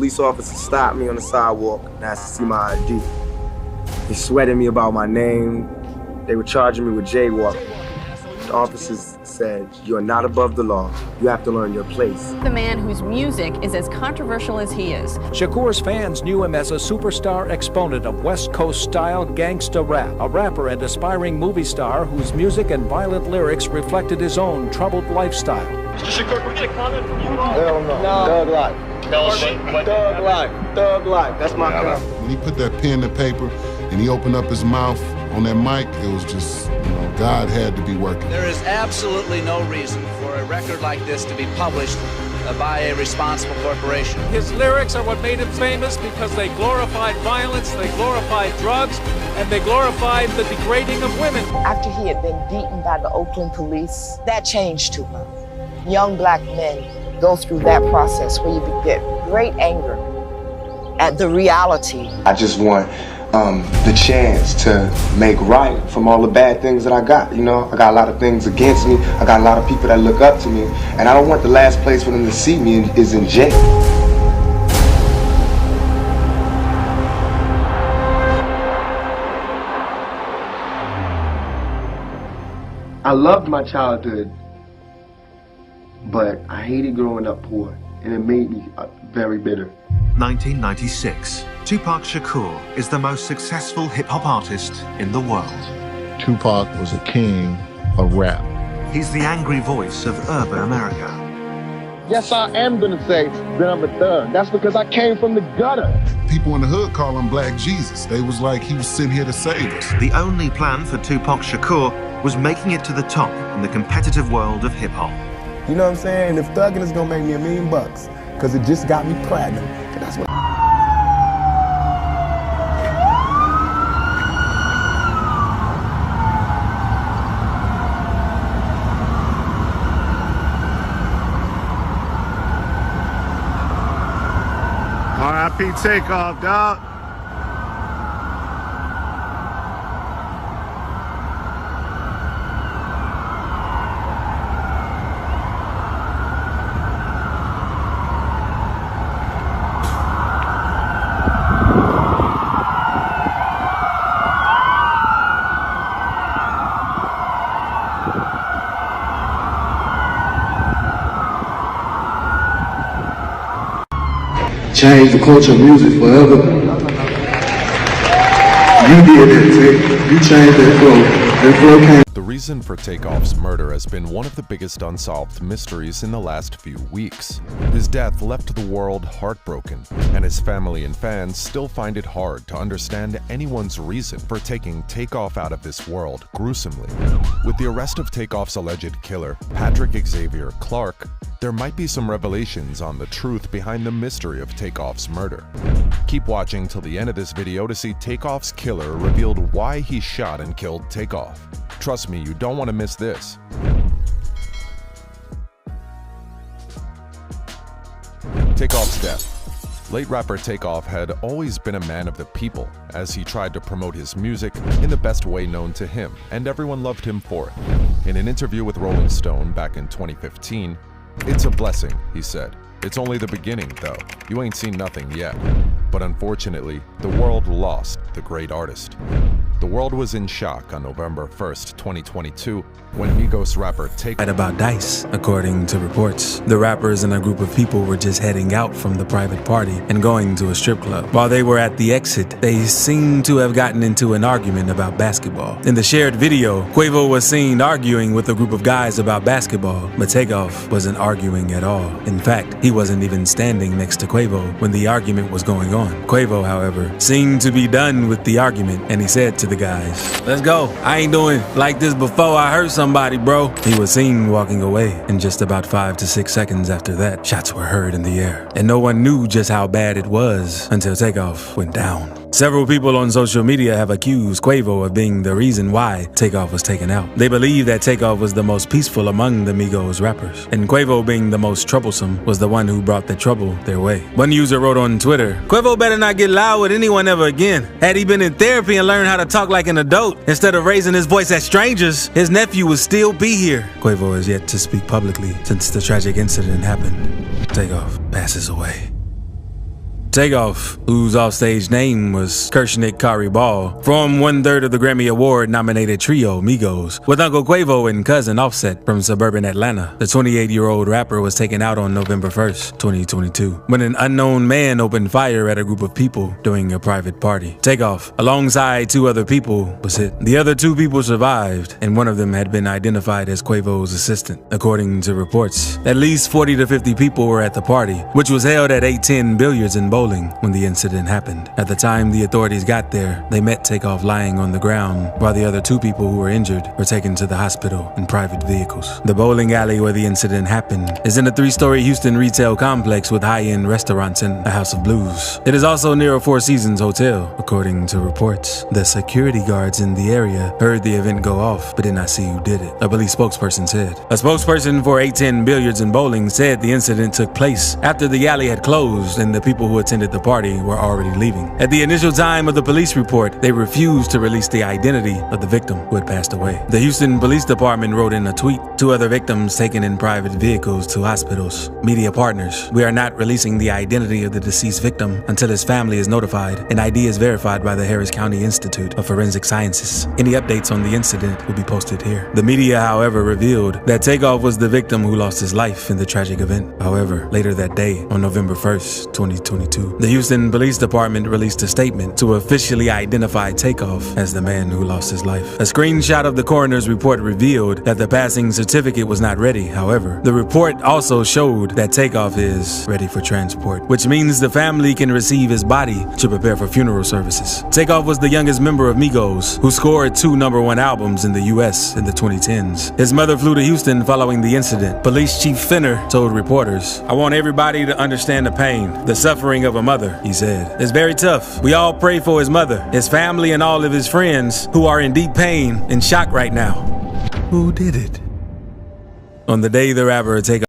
police officer stopped me on the sidewalk and asked to see my ID. He sweated me about my name. They were charging me with jaywalking. The officers said, "You're not above the law. You have to learn your place." The man whose music is as controversial as he is. Shakur's fans knew him as a superstar exponent of West Coast-style gangsta rap, a rapper and aspiring movie star whose music and violent lyrics reflected his own troubled lifestyle. Mr. Shakur, can we get a comment from you all? Hell no. Thug life. Thug life. Thug life. That's my comment. When he put that pen to paper and he opened up his mouth on that mic, it was just, God had to be working. There is absolutely no reason for a record like this to be published by a responsible corporation. His lyrics are what made him famous because they glorified violence, they glorified drugs, and they glorified the degrading of women. After he had been beaten by the Oakland police, that changed Tupac. Young black men go through that process where you get great anger at the reality. I just want the chance to make right from all the bad things that I got. I got a lot of things against me. I got a lot of people that look up to me. And I don't want the last place for them to see me is in jail. I loved my childhood, but I hated growing up poor, and it made me very bitter. 1996. Tupac Shakur is the most successful hip-hop artist in the world. Tupac was a king of rap. He's the angry voice of urban America. Yes, I am gonna say that I'm a thug. That's because I came from the gutter. People in the hood call him Black Jesus. They was like he was sitting here to save us. The only plan for Tupac Shakur was making it to the top in the competitive world of hip-hop. You know what I'm saying? If thugging is gonna make me $1 million, because it just got me platinum. That's what. R.I.P. Takeoff, dog. Change the culture of music forever. You did that, Take. You changed that flow. That flow came. The reason for Takeoff's murder has been one of the biggest unsolved mysteries in the last few weeks. His death left the world heartbroken, and his family and fans still find it hard to understand anyone's reason for taking Takeoff out of this world gruesomely. With the arrest of Takeoff's alleged killer, Patrick Xavier Clark, there might be some revelations on the truth behind the mystery of Takeoff's murder. Keep watching till the end of this video to see Takeoff's killer revealed why he shot and killed Takeoff. Trust me, you don't want to miss this. Takeoff's death. Late rapper Takeoff had always been a man of the people, as he tried to promote his music in the best way known to him, and everyone loved him for it. In an interview with Rolling Stone back in 2015, "It's a blessing," he said. "It's only the beginning, though. You ain't seen nothing yet." But unfortunately, the world lost the great artist. The world was in shock on November 1st, 2022, when Migos rapper Takeoff about Dice, according to reports. The rappers and a group of people were just heading out from the private party and going to a strip club. While they were at the exit, they seemed to have gotten into an argument about basketball. In the shared video, Quavo was seen arguing with a group of guys about basketball, but Takeoff wasn't arguing at all. In fact, he wasn't even standing next to Quavo when the argument was going on. Quavo, however, seemed to be done with the argument, and he said to the guys, "Let's go. I ain't doing like this before I hurt somebody, bro." He was seen walking away, and just about 5 to 6 seconds after that, shots were heard in the air. And no one knew just how bad it was until Takeoff went down. Several people on social media have accused Quavo of being the reason why Takeoff was taken out. They believe that Takeoff was the most peaceful among the Migos rappers, and Quavo, being the most troublesome, was the one who brought the trouble their way. One user wrote on Twitter, "Quavo better not get loud with anyone ever again. Had he been in therapy and learned how to talk like an adult instead of raising his voice at strangers, his nephew would still be here." Quavo has yet to speak publicly since the tragic incident happened. Takeoff passes away. Takeoff, whose offstage name was Kershnik Kari Ball, formed 1/3 of the Grammy Award-nominated trio Migos, with Uncle Quavo and cousin Offset from suburban Atlanta. The 28-year-old rapper was taken out on November 1st, 2022, when an unknown man opened fire at a group of people during a private party. Takeoff, alongside 2 other people, was hit. The other 2 people survived, and one of them had been identified as Quavo's assistant. According to reports, at least 40 to 50 people were at the party, which was held at 810 Billiards in Bowling when the incident happened. At the time the authorities got there, they met Takeoff lying on the ground, while the other 2 people who were injured were taken to the hospital in private vehicles. The bowling alley where the incident happened is in a 3-story Houston retail complex with high-end restaurants and a house of blues. It is also near a Four Seasons hotel, according to reports. The security guards in the area heard the event go off, but did not see who did it, a police spokesperson said. A spokesperson for 810 Billiards and Bowling said the incident took place after the alley had closed and the people who attended the party were already leaving. At the initial time of the police report, they refused to release the identity of the victim who had passed away. The Houston Police Department wrote in a tweet, 2 other victims taken in private vehicles to hospitals. Media partners, we are not releasing the identity of the deceased victim until his family is notified and ID is verified by the Harris County Institute of Forensic Sciences. Any updates on the incident will be posted here. The media, however, revealed that Takeoff was the victim who lost his life in the tragic event. However, later that day, on November 1st, 2022, the Houston Police Department released a statement to officially identify Takeoff as the man who lost his life. A screenshot of the coroner's report revealed that the passing certificate was not ready. However, the report also showed that Takeoff is ready for transport, which means the family can receive his body to prepare for funeral services. Takeoff was the youngest member of Migos, who scored 2 #1 albums in the U.S. in the 2010s. His mother flew to Houston following the incident. Police Chief Fenner told reporters, "I want everybody to understand the pain, the suffering of a mother," he said. "It's very tough. We all pray for his mother, his family, and all of his friends who are in deep pain and shock right now." Who did it? On the day the rapper Takeoff